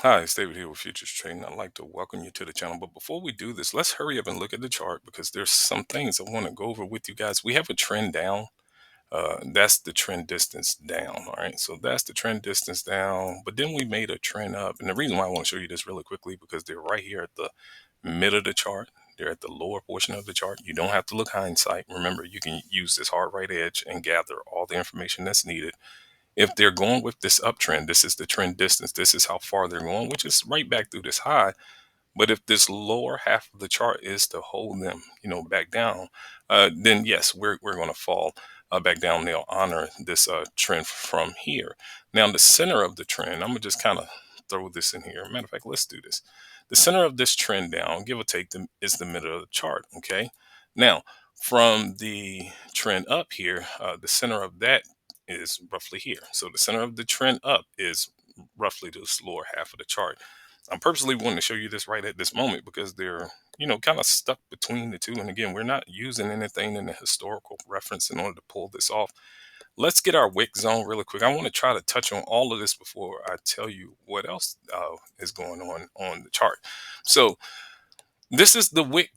Hi, it's David here with Futures Trading. I'd like to welcome you to the channel. But before we do this, let's hurry up and look at the chart because there's some things I want to go over with you guys. We have a trend down. That's the trend distance down. All right. So that's the trend distance down. But then we made a trend up. And the reason why I want to show you this really quickly because they're right here at the mid of the chart. They're at the lower portion of the chart. You don't have to look hindsight. Remember, you can use this hard right edge and gather all the information that's needed. If they're going with this uptrend, this is the trend distance. This is how far they're going, which is right back through this high. But if this lower half of the chart is to hold them, back down, then yes, we're going to fall back down. They'll honor this trend from here. Now, the center of the trend, I'm gonna just kind of throw this in here. Matter of fact, let's do this. The center of this trend down, give or take, is the middle of the chart. Okay. Now, from the trend up here, the center of that is roughly here. So the center of the trend up is roughly this lower half of the chart. I'm purposely wanting to show you this right at this moment because they're, kind of stuck between the two. And again, we're not using anything in the historical reference in order to pull this off. Let's get our wick zone really quick. I want to try to touch on all of this before I tell you what else is going on the chart. So this is the wick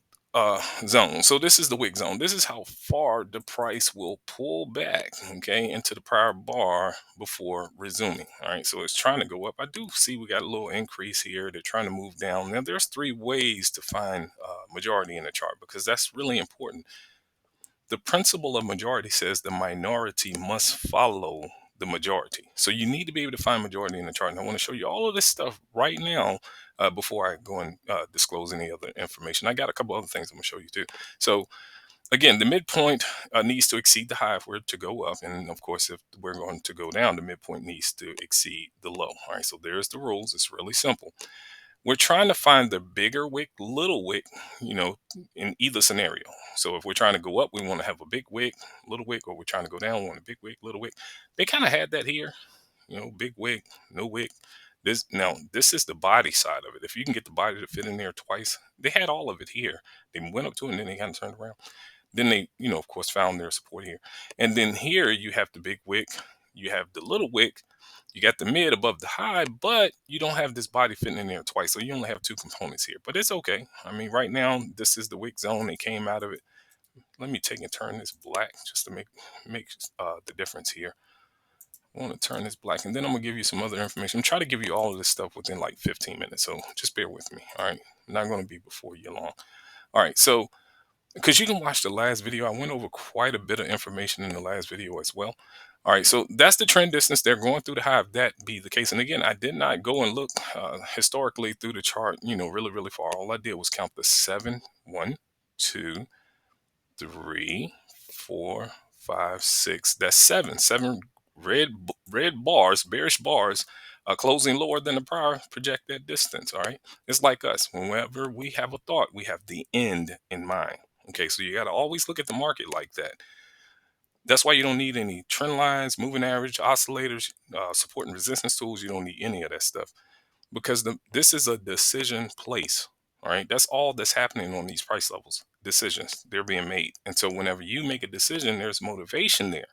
zone. So this is the wick zone. This is how far the price will pull back, okay, into the prior bar before resuming. All right, so it's trying to go up. I do see we got a little increase here. They're trying to move down. Now there's three ways to find majority in the chart because that's really important. The principle of majority says the minority must follow the majority. So you need to be able to find majority in the chart. And I want to show you all of this stuff right now before I go and disclose any other information. I got a couple other things I'm going to show you too. So again, the midpoint needs to exceed the high if we're to go up. And of course, if we're going to go down, the midpoint needs to exceed the low. All right, so there's the rules. It's really simple. We're trying to find the bigger wick, little wick, in either scenario. So if we're trying to go up, we want to have a big wick, little wick, or we're trying to go down, we want a big wick, little wick. They kind of had that here, big wick, no wick. This is the body side of it. If you can get the body to fit in there twice, they had all of it here. They went up to it and then they kind of turned around. Then they, of course, found their support here. And then here you have the big wick, you have the little wick, you got the mid above the high, but you don't have this body fitting in there twice. So you only have two components here, but it's okay. I mean, right now, this is the wick zone. They came out of it. Let me take and turn this black just to make the difference here. I want to turn this black, and then I'm gonna give you some other information. I'm trying to give you all of this stuff within like 15 minutes, so just bear with me. All right, I'm not going to be before you long. All right, so because you can watch the last video, I went over quite a bit of information in the last video as well. All right, so that's the trend distance. They're going through the high if that be the case. And again, I did not go and look historically through the chart, really, really far. All I did was count the 7, 1, 2, 3, 4, 5, 6. That's seven red bars, bearish bars, closing lower than the prior project that distance. All right, it's like us. Whenever we have a thought, we have the end in mind. Okay, so you got to always look at the market like that. That's why you don't need any trend lines, moving average, oscillators, support and resistance tools. You don't need any of that stuff because this is a decision place. All right, that's all that's happening on these price levels. Decisions, they're being made. And so whenever you make a decision, there's motivation there.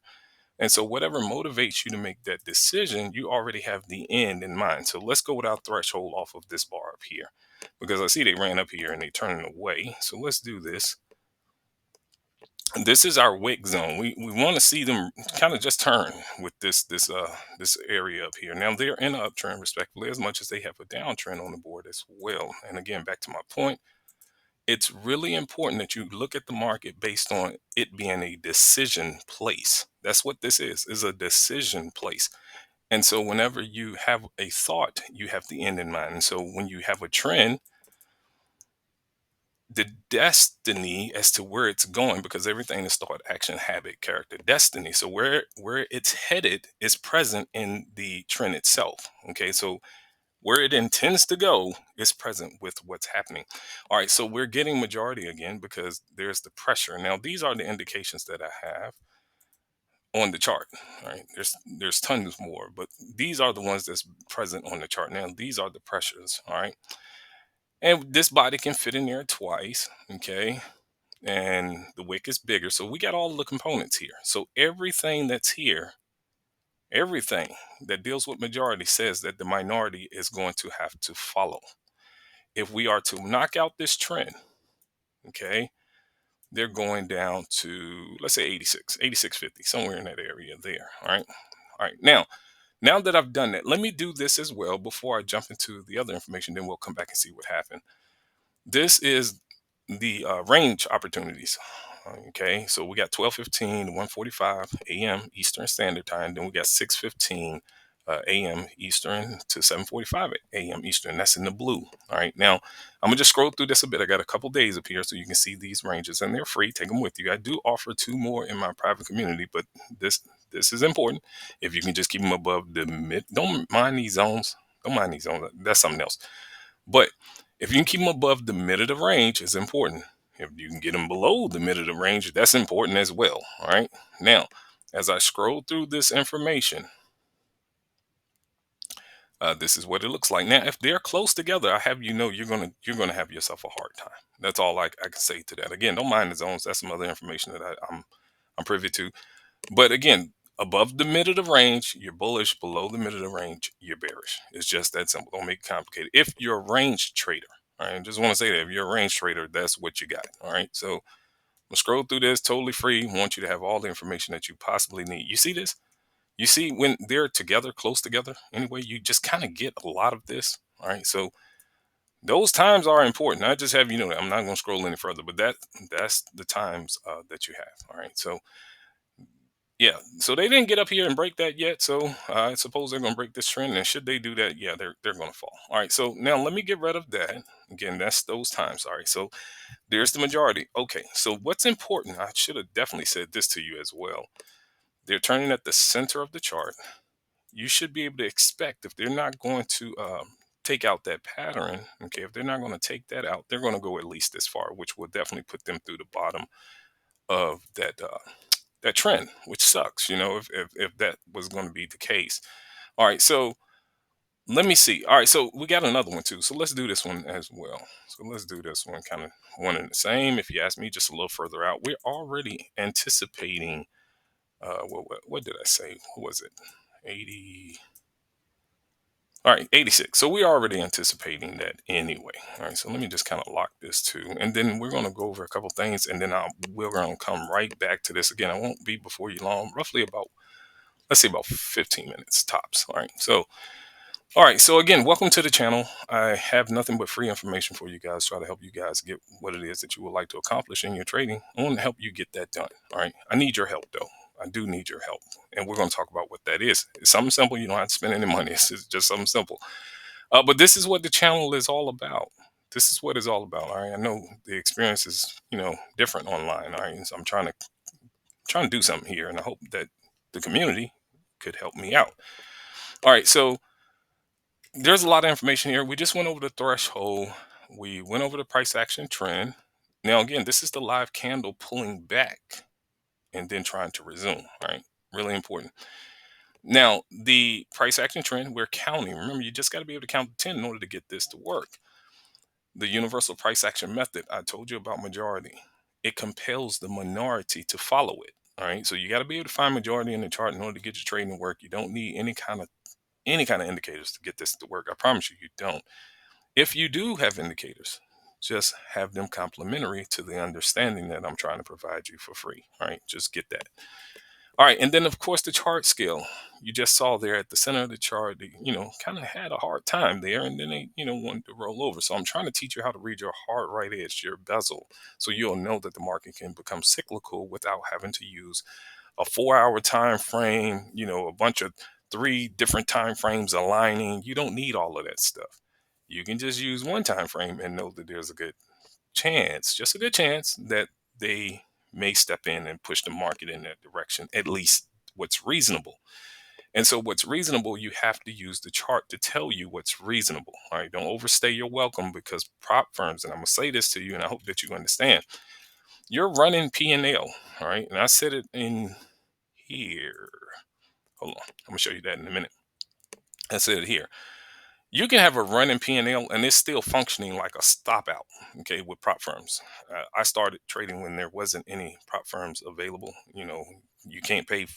And so whatever motivates you to make that decision, you already have the end in mind. So let's go with our threshold off of this bar up here because I see they ran up here and they turning away. So let's do this. This is our wick zone. We want to see them kind of just turn with this area up here. Now they're in an uptrend respectively as much as they have a downtrend on the board as well. And again, back to my point, it's really important that you look at the market based on it being a decision place. That's what this is a decision place. And so whenever you have a thought, you have the end in mind. And so when you have a trend, the destiny as to where it's going, because everything is thought, action, habit, character, destiny. So where it's headed is present in the trend itself. Okay, so where it intends to go is present with what's happening. All right, so we're getting majority again because there's the pressure. Now these are the indications that I have on the chart. All right, there's tons more, but these are the ones that's present on the chart. Now these are the pressures. All right, and this body can fit in there twice. Okay, and the wick is bigger. So we got all the components here. So everything that's here, everything, that deals with majority says that the minority is going to have to follow. If we are to knock out this trend, okay, they're going down to, let's say 86, 86.50, somewhere in that area there. All right. All right. Now that I've done that, let me do this as well before I jump into the other information. Then we'll come back and see what happened. This is the range opportunities. Okay, so we got 12:15 to 1:45 a.m. Eastern Standard Time. Then we got 6:15 a.m. Eastern to 7:45 a.m. Eastern. That's in the blue. All right, now I'm gonna just scroll through this a bit. I got a couple days up here so you can see these ranges, and they're free. Take them with you. I do offer two more in my private community, but this is important. If you can just keep them above the mid, don't mind these zones. Don't mind these zones. That's something else. But if you can keep them above the mid of the range, it's important. If you can get them below the mid of the range, that's important as well. All right. Now, as I scroll through this information, this is what it looks like. Now, if they're close together, I have you know you're gonna have yourself a hard time. That's all I can say to that. Again, don't mind the zones. That's some other information that I'm privy to. But again, above the mid of the range, you're bullish. Below the mid of the range, you're bearish. It's just that simple. Don't make it complicated. If you're a range trader, all right, I just want to say that if you're a range trader, that's what you got. All right. So I'm gonna scroll through this totally free. Want you to have all the information that you possibly need. You see this? You see when they're together, close together, anyway, you just kind of get a lot of this. All right. So those times are important. I just have you know that I'm not gonna scroll any further, but that's the times that you have. All right. So yeah, so they didn't get up here and break that yet. So I suppose they're going to break this trend. And should they do that, yeah, they're going to fall. All right. So now let me get rid of that. Again, that's those times. All right. So there's the majority. Okay. So what's important? I should have definitely said this to you as well. They're turning at the center of the chart. You should be able to expect if they're not going to take out that pattern. Okay. If they're not going to take that out, they're going to go at least this far, which will definitely put them through the bottom of that trend, which sucks, if that was going to be the case. All right, so let me see. All right, so we got another one too. So let's do this one as well. So let's do this one kind of one and the same. If you ask me, just a little further out. We're already anticipating. What did I say? What was it? 80. All right, 86. So we're already anticipating that anyway. All right, so let me just kind of lock this too. And then we're going to go over a couple things and then we're going to come right back to this again. I won't be before you long, roughly about, let's say about 15 minutes tops. All right. So again, welcome to the channel. I have nothing but free information for you guys, try to help you guys get what it is that you would like to accomplish in your trading. I want to help you get that done. All right. I need your help though. I do need your help. And we're going to talk about what that is. It's something simple. You don't have to spend any money. It's just something simple. But this is what the channel is all about. This is what it's all about. All right. I know the experience is, different online. All right. So I'm trying to do something here, and I hope that the community could help me out. All right. So there's a lot of information here. We just went over the threshold. We went over the price action trend. Now, again, this is the live candle pulling back and then trying to resume. All right. Really important. Now, the price action trend, we're counting. Remember, you just got to be able to count to 10 in order to get this to work. The universal price action method, I told you about majority. It compels the minority to follow it. All right. So you got to be able to find majority in the chart in order to get your trading to work. You don't need any kind of indicators to get this to work. I promise you, you don't. If you do have indicators, just have them complementary to the understanding that I'm trying to provide you for free. All right. Just get that. All right, and then of course the chart scale. You just saw there at the center of the chart, they, kind of had a hard time there, and then they, wanted to roll over. So I'm trying to teach you how to read your hard right edge, your bezel, so you'll know that the market can become cyclical without having to use a 4-hour time frame, a bunch of 3 different time frames aligning. You don't need all of that stuff. You can just use one time frame and know that there's a good chance, just a good chance that they may step in and push the market in that direction, at least what's reasonable. And so what's reasonable, you have to use the chart to tell you what's reasonable. All right. Don't overstay your welcome, because prop firms, and I'm going to say this to you, and I hope that you understand, you're running P&L. All right. And I said it in here. Hold on. I'm going to show you that in a minute. I said it here. You can have a running P&L and it's still functioning like a stop out, okay, with prop firms. I started trading when there wasn't any prop firms available. You can't pay,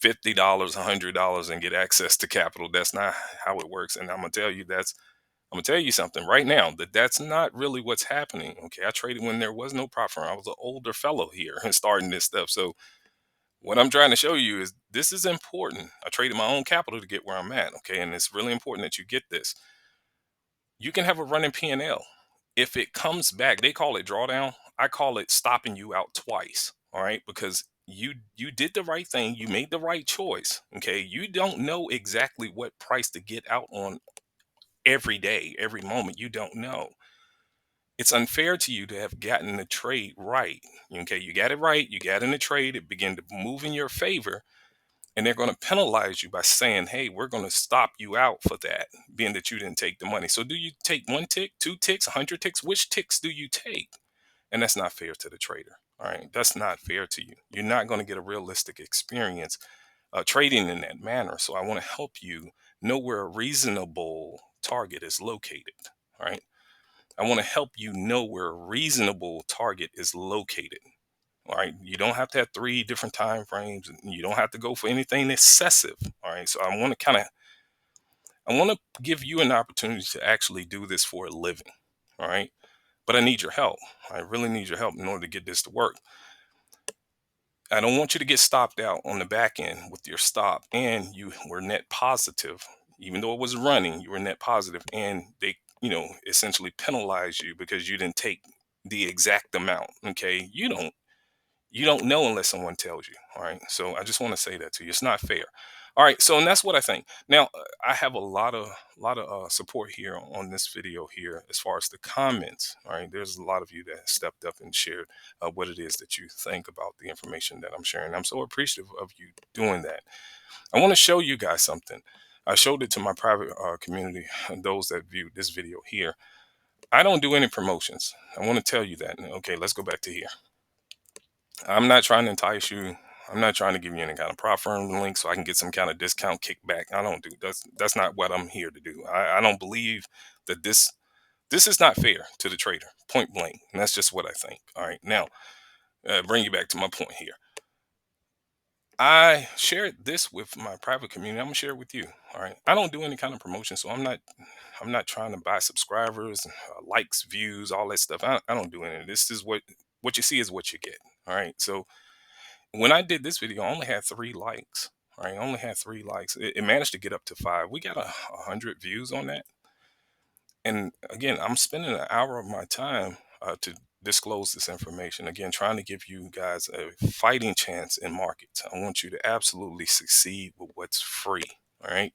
$50, $100 and get access to capital. That's not how it works. And I'm gonna tell you something right now, that that's not really what's happening. Okay, I traded when there was no prop firm. I was an older fellow here and starting this stuff. So what I'm trying to show you is this is important. I traded my own capital to get where I'm at. Okay, and it's really important that you get this. You can have a running P&L. If it comes back, they call it drawdown. I call it stopping you out twice. All right, because you did the right thing. You made the right choice. Okay, you don't know exactly what price to get out on every day, every moment. You don't know. It's unfair to you to have gotten the trade right. Okay, you got it right. You got in the trade. It began to move in your favor, and they're going to penalize you by saying, hey, we're going to stop you out for that, being that you didn't take the money. So do you take one tick, two ticks, 100 ticks? Which ticks do you take? And that's not fair to the trader. All right, that's not fair to you. You're not going to get a realistic experience trading in that manner. So I want to help you know where a reasonable target is located. All right, I want to help you know where a reasonable target is located. All right, you don't have to have three different time frames, and you don't have to go for anything excessive. All right, so I want to give you an opportunity to actually do this for a living. All right, but I need your help. I really need your help in order to get this to work. I don't want you to get stopped out on the back end with your stop, and you were net positive. Even though it was running, you were net positive, and they, essentially penalize you because you didn't take the exact amount. Okay, you don't know unless someone tells you. All right, so I just want to say that to you. It's not fair. All right, so and that's what I think. Now I have a lot of support here on this video here as far as the comments. All right, there's a lot of you that stepped up and shared what it is that you think about the information that I'm sharing. I'm so appreciative of you doing that. I want to show you guys something. I showed it to my private community and those that viewed this video here. I don't do any promotions. I want to tell you that. Okay, let's go back to here. I'm not trying to entice you. I'm not trying to give you any kind of prop firm link so I can get some kind of discount kickback. I don't do that's not what I'm here to do. I don't believe that this is not fair to the trader, point blank. And that's just what I think. All right. Now, bring you back to my point here. I shared this with my private community. I'm gonna share it with you. All right. I don't do any kind of promotion, so I'm not trying to buy subscribers, likes, views, all that stuff. I don't do any of this. Is what you see is what you get. All right. So when I did this video, I only had 3 likes. Right, I only had 3 likes. It managed to get up to 5. We got 100 views on that. And again, I'm spending an hour of my time to disclose this information. Again, trying to give you guys a fighting chance in markets. I want you to absolutely succeed with what's free. All right.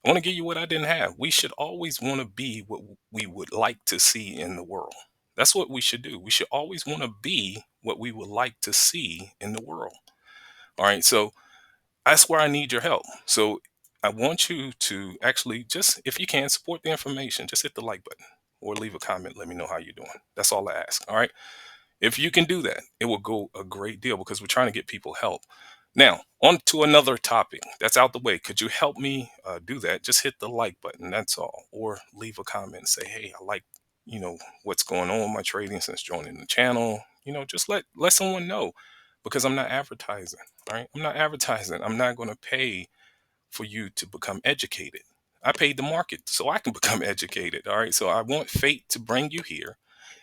I want to give you what I didn't have. We should always want to be what we would like to see in the world. That's what we should do. We should always want to be what we would like to see in the world. All right. So that's where I need your help. So I want you to actually just, if you can, support the information. Just hit the like button or leave a comment. Let me know how you're doing. That's all I ask. All right. If you can do that, it will go a great deal because we're trying to get people help. Now, on to another topic that's out the way. Could you help me do that? Just hit the like button. That's all. Or leave a comment and say, hey, I like, what's going on with my trading since joining the channel. Just let someone know because I'm not advertising. All right. I'm not advertising. I'm not going to pay for you to become educated. I paid the market so I can become educated. All right. So I want fate to bring you here,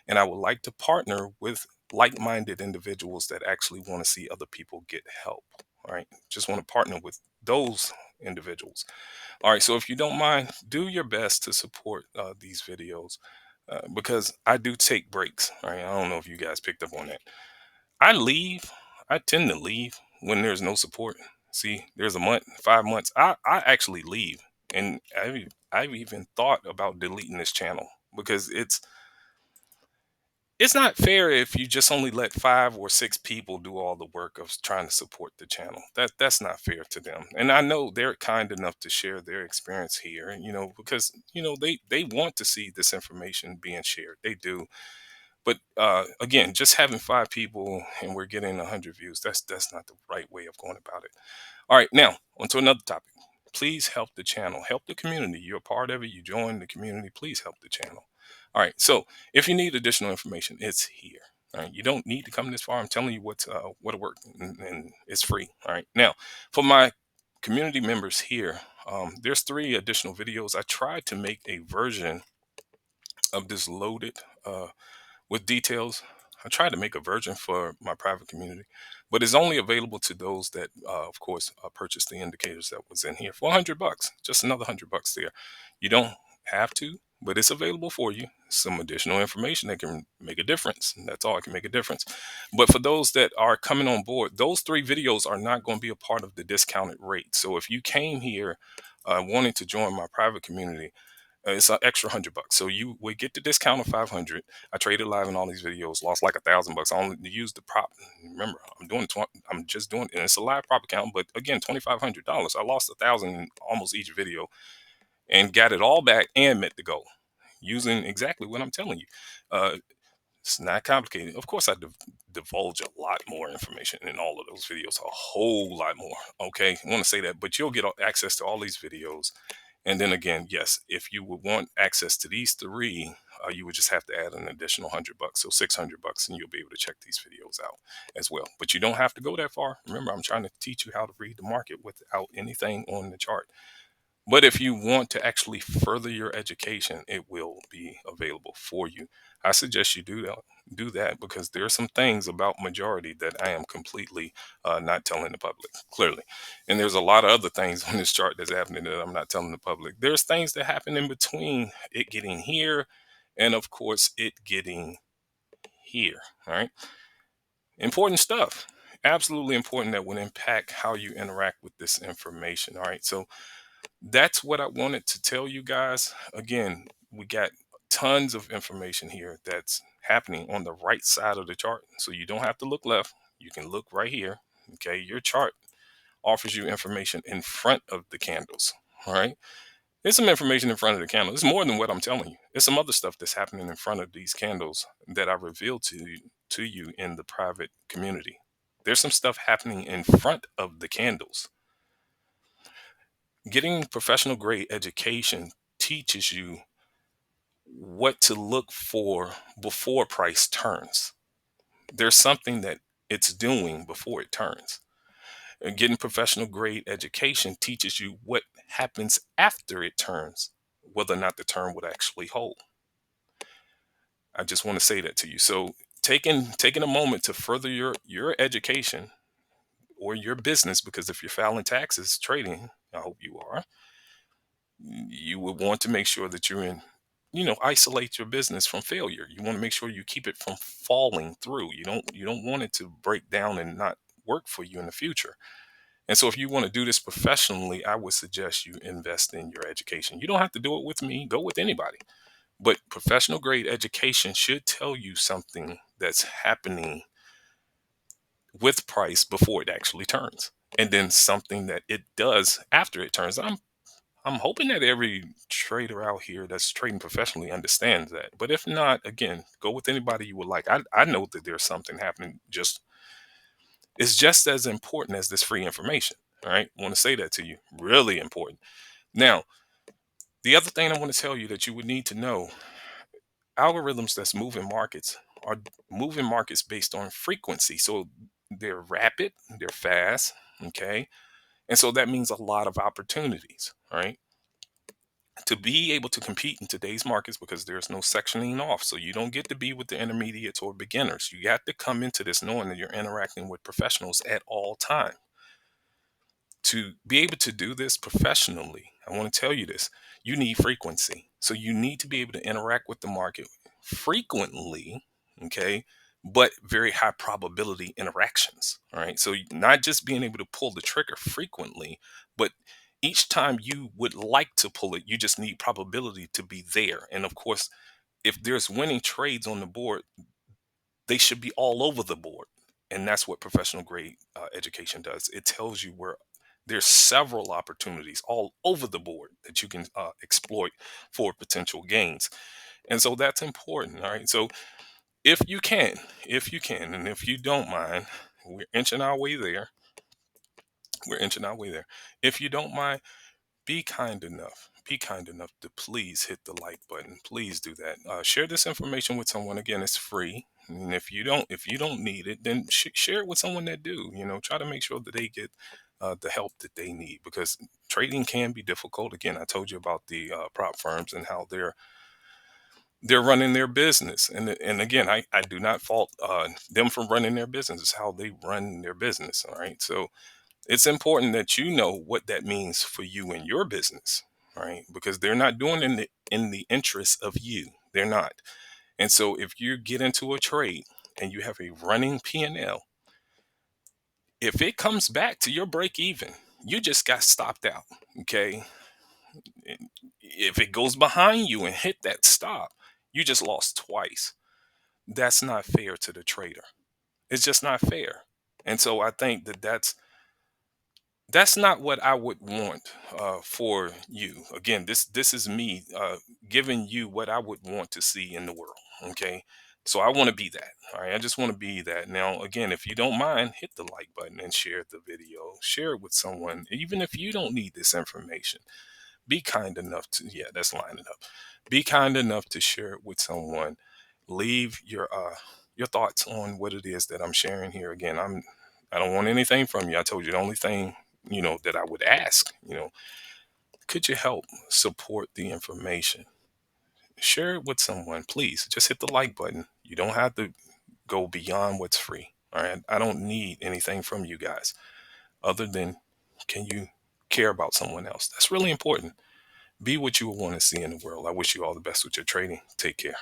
and I would like to partner with like-minded individuals that actually want to see other people get help. All right. Just want to partner with those individuals. All right. So if you don't mind, do your best to support these videos because I do take breaks. All right. I don't know if you guys picked up on that. I leave. I tend to leave when there's no support. See, there's a month, 5 months. I actually leave, and I've even thought about deleting this channel because it's not fair if you just only let 5 or 6 people do all the work of trying to support the channel. That's not fair to them. And I know they're kind enough to share their experience here, because they want to see this information being shared. They do. But again, just having 5 people and we're getting 100 views, that's not the right way of going about it. All right, now on to another topic. Please help the channel, help the community. You're a part of it. You join the community. Please help the channel. All right, so if you need additional information, it's here. All right, you don't need to come this far. I'm telling you what'll work, and it's free. All right, now for my community members here, there's 3 additional videos. I tried to make a version of this loaded with details. I tried to make a version for my private community, but it's only available to those that, of course, purchase the indicators that was in here for $100. Just another $100 there. You don't have to, but it's available for you. Some additional information that can make a difference. And that's all. It can make a difference. But for those that are coming on board, those 3 videos are not going to be a part of the discounted rate. So if you came here wanting to join my private community, it's an extra $100. So you would get the discount of 500. I traded live in all these videos, lost like $1,000. I only used the prop. Remember, I'm just doing, and it's a live prop account, but again, $2,500. I lost 1,000 in almost each video and got it all back and met the goal using exactly what I'm telling you. Uh, it's not complicated. Of course, I divulge a lot more information in all of those videos, a whole lot more. Okay, I want to say that, but you'll get access to all these videos. And then again, yes, if you would want access to these 3, you would just have to add an additional $100, so $600, and you'll be able to check these videos out as well. But you don't have to go that far. Remember, I'm trying to teach you how to read the market without anything on the chart. But if you want to actually further your education, it will be available for you. I suggest you do that because there are some things about majority that I am completely not telling the public, clearly. And there's a lot of other things on this chart that's happening that I'm not telling the public. There's things that happen in between it getting here and, of course, it getting here. All right. Important stuff. Absolutely important that would impact how you interact with this information. All right. So that's what I wanted to tell you guys. Again, we got tons of information here that's happening on the right side of the chart. So you don't have to look left. You can look right here. Okay. Your chart offers you information in front of the candles. All right. There's some information in front of the candle. It's more than what I'm telling you. There's some other stuff that's happening in front of these candles that I revealed to you in the private community. There's some stuff happening in front of the candles. Getting professional grade education teaches you what to look for before price turns. There's something that it's doing before it turns. And getting professional grade education teaches you what happens after it turns, whether or not the turn would actually hold. I just want to say that to you. So taking a moment to further your education or your business, because if you're filing taxes trading, I hope you are, you would want to make sure that you're in, isolate your business from failure. You want to make sure you keep it from falling through. You don't want it to break down and not work for you in the future. And so if you want to do this professionally, I would suggest you invest in your education. You don't have to do it with me, go with anybody. But professional grade education should tell you something that's happening with price before it actually turns. And then something that it does after it turns. I'm hoping that every trader out here that's trading professionally understands that. But if not, again, go with anybody you would like. I know that there's something happening. It's just as important as this free information. All right. I want to say that to you. Really important. Now, the other thing I want to tell you that you would need to know, algorithms that's moving markets are moving markets based on frequency. So they're rapid, they're fast. Okay. And so that means a lot of opportunities. All right. To be able to compete in today's markets, because there's no sectioning off, so you don't get to be with the intermediates or beginners. You got to come into this knowing that you're interacting with professionals at all time. To be able to do this professionally, I want to tell you this, you need frequency. So you need to be able to interact with the market frequently, okay, but very high probability interactions. All right. So not just being able to pull the trigger frequently, but each time you would like to pull it, you just need probability to be there. And of course, if there's winning trades on the board, they should be all over the board. And that's what professional grade education does. It tells you where there's several opportunities all over the board that you can exploit for potential gains. And so that's important. All right. So if you can, and if you don't mind, we're inching our way there. We're inching our way there. If you don't mind, be kind enough to please hit the like button. Please do that. Share this information with someone. Again, it's free. And if you don't need it, then share it with someone that do. Try to make sure that they get the help that they need, because trading can be difficult. Again, I told you about the prop firms and how they're running their business. And again, I do not fault them for running their business. It's how they run their business. All right. So it's important that you know what that means for you and your business. All right. Because they're not doing in the interest of you. They're not. And so if you get into a trade and you have a running P&L, if it comes back to your break even, you just got stopped out. Okay. If it goes behind you and hit that stop, you just lost twice. That's not fair to the trader. It's just not fair. And so I think that that's not what I would want for you. Again, this is me giving you what I would want to see in the world. Okay, so I want to be that. All right, I just want to be that. Now, again, if you don't mind, hit the like button and share the video. Share it with someone, even if you don't need this information. Be kind enough to, yeah, that's lining up. Be kind enough to share it with someone. Leave your thoughts on what it is that I'm sharing here. Again, I don't want anything from you. I told you the only thing that I would ask, could you help support the information? Share it with someone, please. Just hit the like button. You don't have to go beyond what's free. All right. I don't need anything from you guys other than, can you care about someone else? That's really important. Be what you want to see in the world. I wish you all the best with your trading. Take care.